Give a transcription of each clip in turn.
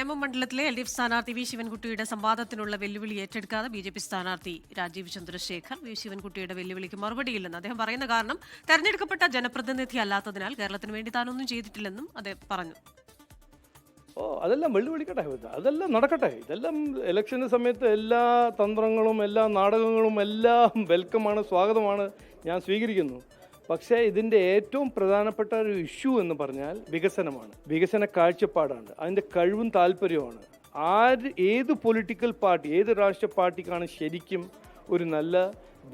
നേമം മണ്ഡലത്തിലെ LDF സ്ഥാനാർത്ഥി V ശിവൻകുട്ടിയുടെ സംവാദത്തിനുള്ള വെല്ലുവിളി ഏറ്റെടുക്കാതെ BJP സ്ഥാനാർത്ഥി രാജീവ് ചന്ദ്രശേഖർ വി ശിവൻകുട്ടിയുടെ വെല്ലുവിളിക്ക് മറുപടിയില്ലെന്ന് അദ്ദേഹം പറയുന്ന കാരണം തെരഞ്ഞെടുക്കപ്പെട്ട ജനപ്രതിനിധി അല്ലാത്തതിനാൽ കേരളത്തിന് വേണ്ടി താനൊന്നും ചെയ്തിട്ടില്ലെന്നും അദ്ദേഹം പറഞ്ഞു. അതെല്ലാം വെല്ലുവിളിക്കട്ടെ, അതെല്ലാം നടക്കട്ടെ. ഇതെല്ലാം ഇലക്ഷന് സമയത്ത് എല്ലാ തന്ത്രങ്ങളും എല്ലാ നാടകങ്ങളും എല്ലാം വെൽക്കമാണ്, സ്വാഗതമാണ്, ഞാൻ സ്വീകരിക്കുന്നു. പക്ഷേ ഇതിൻ്റെ ഏറ്റവും പ്രധാനപ്പെട്ട ഒരു ഇഷ്യൂ എന്ന് പറഞ്ഞാൽ വികസനമാണ്, വികസന കാഴ്ചപ്പാടാണ്, അതിൻ്റെ കഴിവും താല്പര്യവുമാണ്. ഏത് പൊളിറ്റിക്കൽ പാർട്ടി, ഏത് രാഷ്ട്രീയ പാർട്ടിക്കാണ് ശരിക്കും ഒരു നല്ല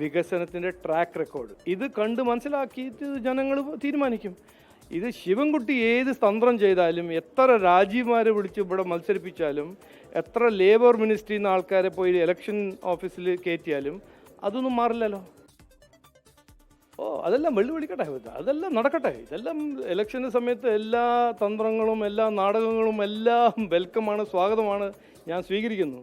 വികസനത്തിൻ്റെ ട്രാക്ക് റെക്കോർഡ്? ഇത് കണ്ട് മനസ്സിലാക്കിയിട്ട് ജനങ്ങൾ തീരുമാനിക്കും. ഇത് ശിവൻകുട്ടി ഏത് തന്ത്രം ചെയ്താലും, എത്ര രാജീവ്മാരെ വിളിച്ച് ഇവിടെ മത്സരിപ്പിച്ചാലും, എത്ര ലേബർ മിനിസ്ട്രിയിൽ നിന്ന് ആൾക്കാരെ പോയി ഇലക്ഷൻ ഓഫീസിൽ കയറ്റിയാലും അതൊന്നും മാറില്ലല്ലോ. അതെല്ലാം വെല്ലുവിളിക്കട്ടെ, അതെല്ലാം നടക്കട്ടെ. ഇതെല്ലാം ഇലക്ഷന് സമയത്ത് എല്ലാ തന്ത്രങ്ങളും എല്ലാ നാടകങ്ങളും എല്ലാം വെൽക്കമാണ്, സ്വാഗതമാണ്, ഞാൻ സ്വീകരിക്കുന്നു.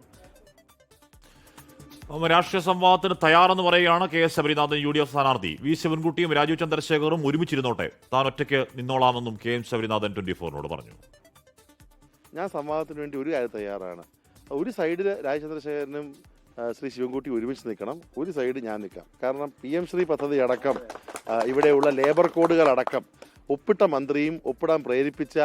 രാഷ്ട്രീയ സംവാദത്തിന് തയ്യാറെന്ന് പറയുകയാണ് KS ശബരിനാഥൻ. UDF സ്ഥാനാർത്ഥി വി ശിവൻകുട്ടിയും രാജീവ് ചന്ദ്രശേഖറും ഒരുമിച്ചിരുന്നോട്ടെ, താൻ ഒറ്റയ്ക്ക് നിന്നോളാമെന്നും KM ശബരിനാഥൻ 24 പറഞ്ഞു. ഞാൻ സംവാദത്തിന് വേണ്ടി ഒരു കാര്യം തയ്യാറാണ്. ഒരു സൈഡിൽ രാജീവ് ചന്ദ്രശേഖരനും ശ്രീ ശിവൻകുട്ടി ഒരുമിച്ച് നിൽക്കണം, ഒരു സൈഡ് ഞാൻ നിൽക്കാം. കാരണം PM ശ്രീ പദ്ധതി അടക്കം ഇവിടെയുള്ള ലേബർ കോഡുകളടക്കം ഒപ്പിട്ട മന്ത്രിയും ഒപ്പിടാൻ പ്രേരിപ്പിച്ച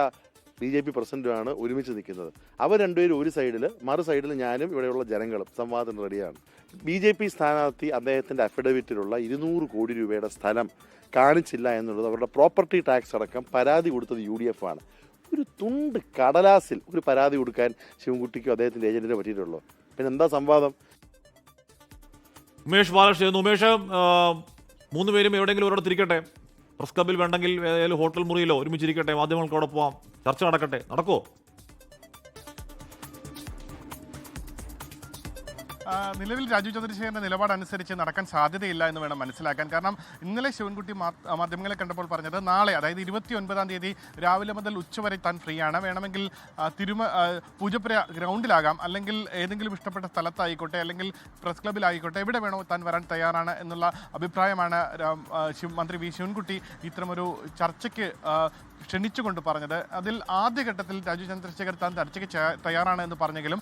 BJP പ്രസിഡന്റുമാണ് ഒരുമിച്ച് നിൽക്കുന്നത്. അവർ രണ്ടുപേരും ഒരു സൈഡിൽ, മറു സൈഡിൽ ഞാനും ഇവിടെയുള്ള ജനങ്ങളും സംവാദത്തിന് റെഡിയാണ്. BJP സ്ഥാനാർത്ഥി അദ്ദേഹത്തിൻ്റെ അഫിഡവിറ്റിലുള്ള 200 കോടി രൂപയുടെ സ്ഥലം കാണിച്ചില്ല എന്നുള്ളത് അവരുടെ പ്രോപ്പർട്ടി ടാക്സ് അടക്കം പരാതി കൊടുത്തത് UDF ആണ്. ഒരു തുണ്ട് കടലാസിൽ ഒരു പരാതി കൊടുക്കാൻ ശിവൻകുട്ടിക്കും അദ്ദേഹത്തിൻ്റെ ഏജന്റിനെ പറ്റിയിട്ടുള്ളൂ. പിന്നെ എന്താ സംവാദം? ഉമേഷ് ബാലകൃഷ്ണൻ, ഉമേഷ്, 3 പേരും എവിടെയെങ്കിലും ഒരിടത്ത് ഇരിക്കട്ടെ, പ്രസ് ക്ലബിൽ വേണ്ടെങ്കിൽ ഏതെങ്കിലും ഹോട്ടൽ മുറിയിലോ ഒരുമിച്ചിരിക്കട്ടെ, മാധ്യമങ്ങൾക്കോടെ പോവാം, ചർച്ച നടക്കട്ടെ. നടക്കുമോ? നിലവിൽ രാജീവ് ചന്ദ്രശേഖരന്റെ നിലപാടനുസരിച്ച് നടക്കാൻ സാധ്യതയില്ല എന്ന് വേണം മനസ്സിലാക്കാൻ. കാരണം ഇന്നലെ ശിവൻകുട്ടി മാധ്യമങ്ങളെ കണ്ടപ്പോൾ പറഞ്ഞത് നാളെ, അതായത് 29-ാം തീയതി രാവിലെ മുതൽ ഉച്ചവരെ താൻ ഫ്രീ ആണ്, വേണമെങ്കിൽ പൂജപ്പുര ഗ്രൗണ്ടിലാകാം, അല്ലെങ്കിൽ ഏതെങ്കിലും ഇഷ്ടപ്പെട്ട സ്ഥലത്തായിക്കോട്ടെ, അല്ലെങ്കിൽ പ്രസ് ക്ലബിലായിക്കോട്ടെ, എവിടെ വേണോ താൻ വരാൻ തയ്യാറാണ് എന്നുള്ള അഭിപ്രായമാണ് മന്ത്രി വി ശിവൻകുട്ടി ഇത്തരമൊരു ചർച്ചയ്ക്ക് ക്ഷണിച്ചുകൊണ്ട് പറഞ്ഞത്. അതിൽ ആദ്യഘട്ടത്തിൽ രാജീവ് ചന്ദ്രശേഖർ താൻ ചർച്ചയ്ക്ക് തയ്യാറാണ് എന്ന് പറഞ്ഞെങ്കിലും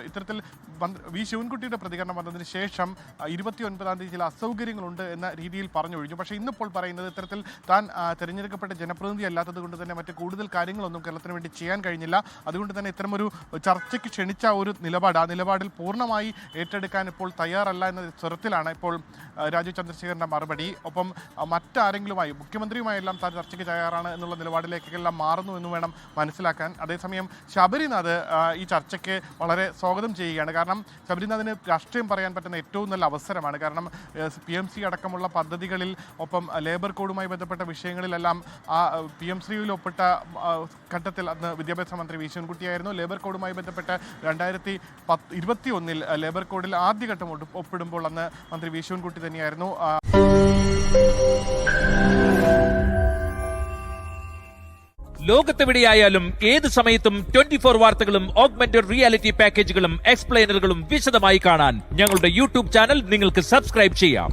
ഇത്തരത്തിൽ വി ശിവൻകുട്ടിയുടെ പ്രതികരണം വന്നതിന് ശേഷം 29-ാം തീയതി ചില അസൗകര്യങ്ങളുണ്ട് എന്ന രീതിയിൽ പറഞ്ഞൊഴിഞ്ഞു. പക്ഷേ ഇന്നിപ്പോൾ പറയുന്നത് ഇത്തരത്തിൽ താൻ തിരഞ്ഞെടുക്കപ്പെട്ട ജനപ്രതിനിധി അല്ലാത്തത് കൊണ്ട് തന്നെ മറ്റ് കൂടുതൽ കാര്യങ്ങളൊന്നും കേരളത്തിന് വേണ്ടി ചെയ്യാൻ കഴിഞ്ഞില്ല. അതുകൊണ്ട് തന്നെ ഇത്തരമൊരു ചർച്ചയ്ക്ക് ക്ഷണിച്ച ഒരു നിലപാട്, ആ നിലപാടിൽ പൂർണ്ണമായി ഏറ്റെടുക്കാൻ ഇപ്പോൾ തയ്യാറല്ല എന്ന സ്വരത്തിലാണ് ഇപ്പോൾ രാജീവ് ചന്ദ്രശേഖരൻ്റെ മറുപടി. ഒപ്പം മറ്റാരെങ്കിലുമായി, മുഖ്യമന്ത്രിയുമായെല്ലാം താൻ ചർച്ചയ്ക്ക് തയ്യാറാണ് എന്നുള്ള നിലപാടിലേക്കെല്ലാം മാറുന്നു എന്ന് വേണം മനസ്സിലാക്കാൻ. അതേസമയം ശബരിനാഥ് ഈ ചർച്ചയ്ക്ക് വളരെ സ്വാഗതം ചെയ്യുകയാണ്. കാരണം ശബരിനാഥിന് രാഷ്ട്രീയം പറയാൻ പറ്റുന്ന ഏറ്റവും നല്ല അവസരമാണ്. കാരണം PMC അടക്കമുള്ള പദ്ധതികളിൽ, ഒപ്പം ലേബർ കോഡുമായി ബന്ധപ്പെട്ട വിഷയങ്ങളിലെല്ലാം ആ PMCയിൽ ഒപ്പിട്ട ഘട്ടത്തിൽ അന്ന് വിദ്യാഭ്യാസ മന്ത്രി വി ശിവൻകുട്ടിയായിരുന്നു. ലേബർ കോഡുമായി ബന്ധപ്പെട്ട് 2021 ലേബർ കോഡിൽ ആദ്യഘട്ടം ഒപ്പിടുമ്പോൾ അന്ന് മന്ത്രി വി ശിവൻകുട്ടി തന്നെയായിരുന്നു. ലോകത്തെവിടെയായാലും ഏത് സമയത്തും 24 വാർത്തകളും ഓഗ്മെന്റഡ് റിയാലിറ്റി പാക്കേജുകളും എക്സ്പ്ലെയിനറുകളും വിശദമായി കാണാൻ ഞങ്ങളുടെ YouTube ചാനൽ നിങ്ങൾക്ക് സബ്സ്ക്രൈബ് ചെയ്യാം.